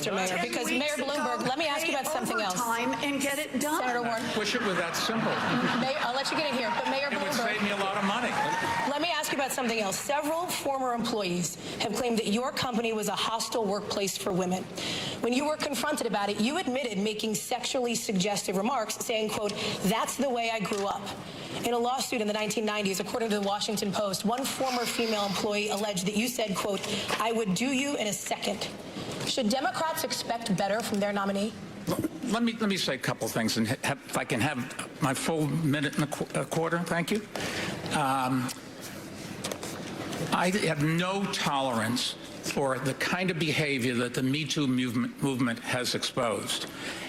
Mr. Mayor, because Mayor Bloomberg, let me ask you about something else. Time and get it done. Senator Warren. Wish it was that simple. I'll let you get in here, but Mayor It would Bloomberg. save me a lot of money. Let me ask you about something else. Several former employees have claimed that your company was a hostile workplace for women. When you were confronted about it, you admitted making sexually suggestive remarks, saying, quote, "That's the way I grew up." In a lawsuit in the 1990s, according to the Washington Post, one former female employee alleged that you said, quote, "I would do you in a second." Should Democrats expect better from their nominee? Let me say a couple things, and if I can have my full minute and a quarter, thank you. I have no tolerance for the kind of behavior that the Me Too movement has exposed.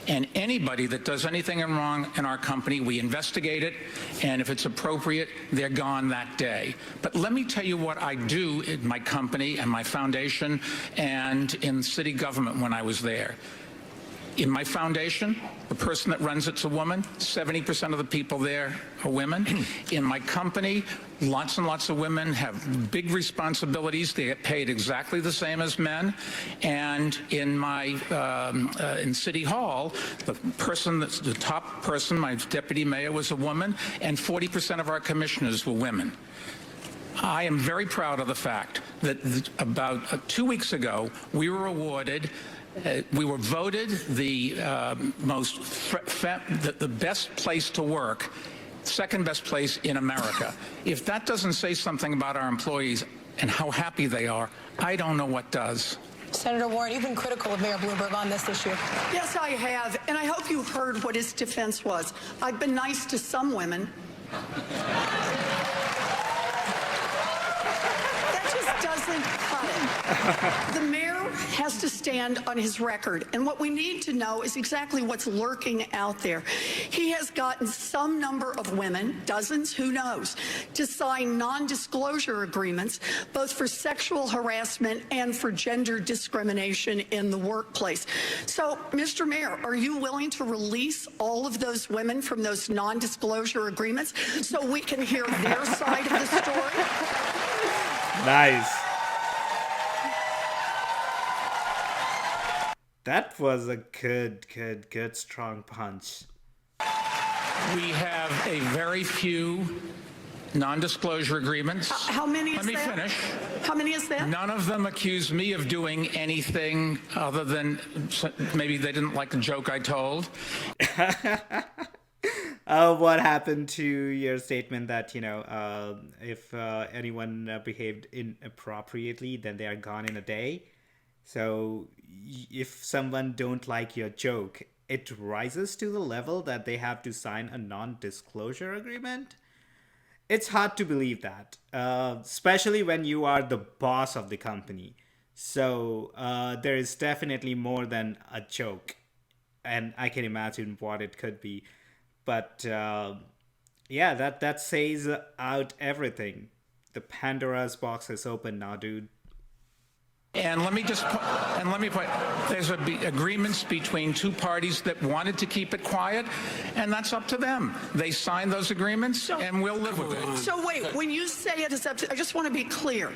And anybody that does anything wrong in our company, we investigate it, and if it's appropriate, they're gone that day. But let me tell you what I do in my company and my foundation and in city government when I was there. In my foundation, the person that runs it's a woman. 70% of the people there are women. In my company, lots and lots of women have big responsibilities. They get paid exactly the same as men. And in my in City Hall, the top person, my deputy mayor, was a woman, and 40% of our commissioners were women. I am very proud of the fact that about 2 weeks ago, we were awarded. We were voted the the best place to work, second best place in America. If that doesn't say something about our employees and how happy they are, I don't know what does. Senator Warren, you've been critical of Mayor Bloomberg on this issue. Yes, I have, and I hope you heard what his defense was. I've been nice to some women. That just doesn't cut it. The mayor has to stand on his record, and what we need to know is exactly what's lurking out there. He has gotten some number of women, dozens, who knows, to sign non-disclosure agreements, both for sexual harassment and for gender discrimination in the workplace. So, Mr. Mayor, are you willing to release all of those women from those non-disclosure agreements so we can hear their side of the story? Nice. That was a good, strong punch. We have a very few non-disclosure agreements. How many is that? Let me finish. How many is that? None of them accuse me of doing anything other than maybe they didn't like the joke I told. What happened to your statement that, if anyone behaved inappropriately, then they are gone in a day? So if someone don't like your joke, it rises to the level that they have to sign a non-disclosure agreement? It's hard to believe that, especially when you are the boss of the company. So there is definitely more than a joke, and I can imagine what it could be. But yeah, that says out everything. The Pandora's box is open now, dude. And let me point. There's agreements between two parties that wanted to keep it quiet, and that's up to them. They signed those agreements, and we'll live with it. So wait, when you say it is up to, I just want to be clear.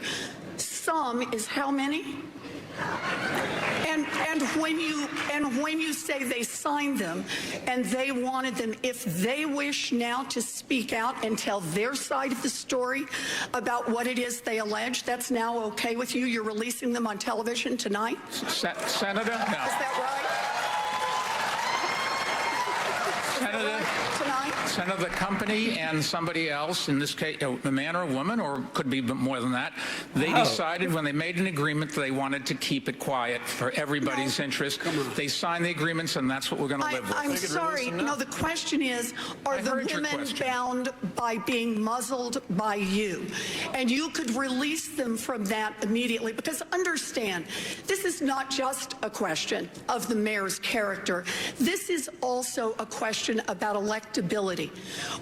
Some is how many? And when you say they signed them and they wanted them, if they wish now to speak out and tell their side of the story about what it is they allege, that's now okay with you? You're releasing them on television tonight? Senator? No. Is that right? Senator? Senator, the company and somebody else, in this case, a man or a woman, or could be more than that, they decided when they made an agreement that they wanted to keep it quiet for everybody's interest. They signed the agreements, and that's what we're going to live with. I'm sorry. No, the question is, are the women bound by being muzzled by you? And you could release them from that immediately, because understand, this is not just a question of the mayor's character. This is also a question about electability.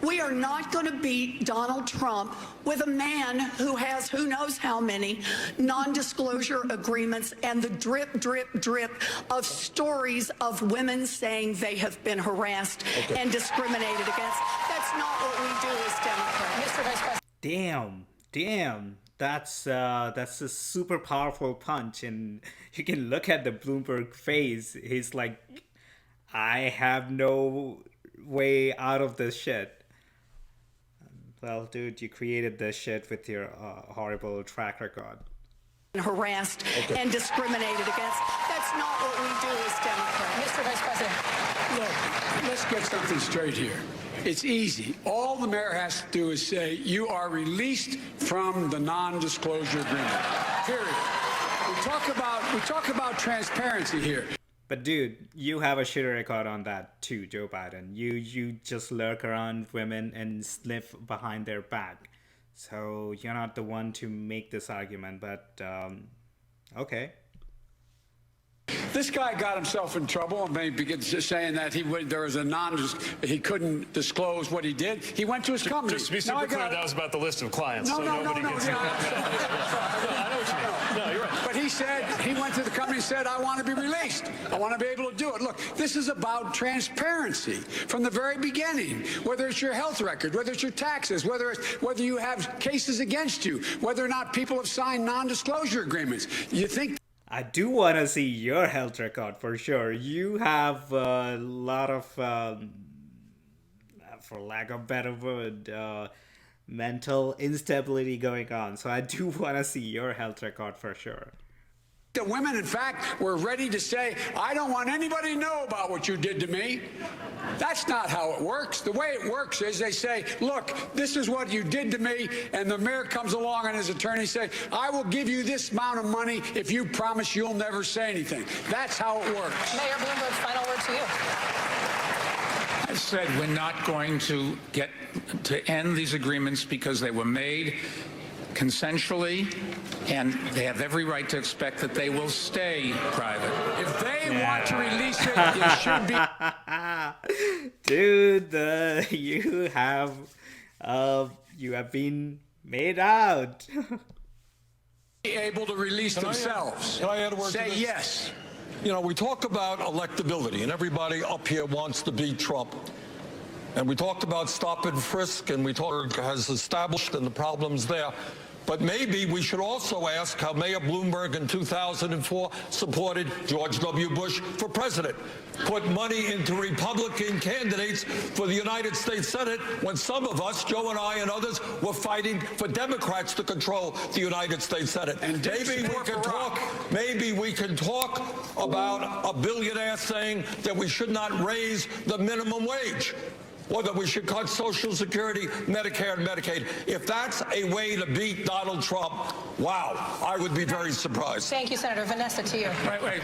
We are not going to beat Donald Trump with a man who has who knows how many non-disclosure agreements and the drip, drip, drip of stories of women saying they have been harassed and discriminated against. That's not what we do as Democrats. Mr. Vice President. Damn. that's a super powerful punch, and you can look at the Bloomberg face. He's like, I have no way out of this shit. Well, dude, you created this shit with your horrible track record. Harassed and discriminated against. That's not what we do as Democrats. Mr. Vice President. Look, let's get something straight here. It's easy. All the mayor has to do is say, you are released from the non-disclosure agreement. Period. We talk about transparency here. But dude, you have a shitty record on that too, Joe Biden. You just lurk around women and sniff behind their back. So you're not the one to make this argument, but okay. This guy got himself in trouble and maybe saying that he couldn't disclose what he did. He went to his company. Just to be super clear, that was about the list of clients. No. I know what you mean. No, you're right. But he said, he went to the company and said, I want to be released. I want to be able to do it. Look, this is about transparency from the very beginning, whether it's your health record, whether it's your taxes, whether you have cases against you, whether or not people have signed non-disclosure agreements. You think... I do want to see your health record for sure. You have a lot of, for lack of a better word, mental instability going on. So I do want to see your health record for sure. The women, in fact, were ready to say, I don't want anybody to know about what you did to me. That's not how it works. The way it works is they say, look, this is what you did to me, and the mayor comes along and his attorney say, I will give you this amount of money if you promise you'll never say anything. That's how it works. Mayor Bloomberg, final word to you. I said we're not going to get to end these agreements because they were made consensually, and they have every right to expect that they will stay private. If they want to release it, it should be. Dude, you have been made out. Able to release themselves. Can I add a word to Say this? yes. You know, we talk about electability, and everybody up here wants to beat Trump. And we talked about stop and frisk, and we talked has established and the problems there. But maybe we should also ask how Mayor Bloomberg in 2004 supported George W. Bush for president, put money into Republican candidates for the United States Senate when some of us, Joe and I and others, were fighting for Democrats to control the United States Senate. And maybe we can talk about a billionaire saying that we should not raise the minimum wage, or that we should cut Social Security, Medicare, and Medicaid. If that's a way to beat Donald Trump, wow, I would be very surprised. Thank you, Senator. Vanessa, to you. Wait.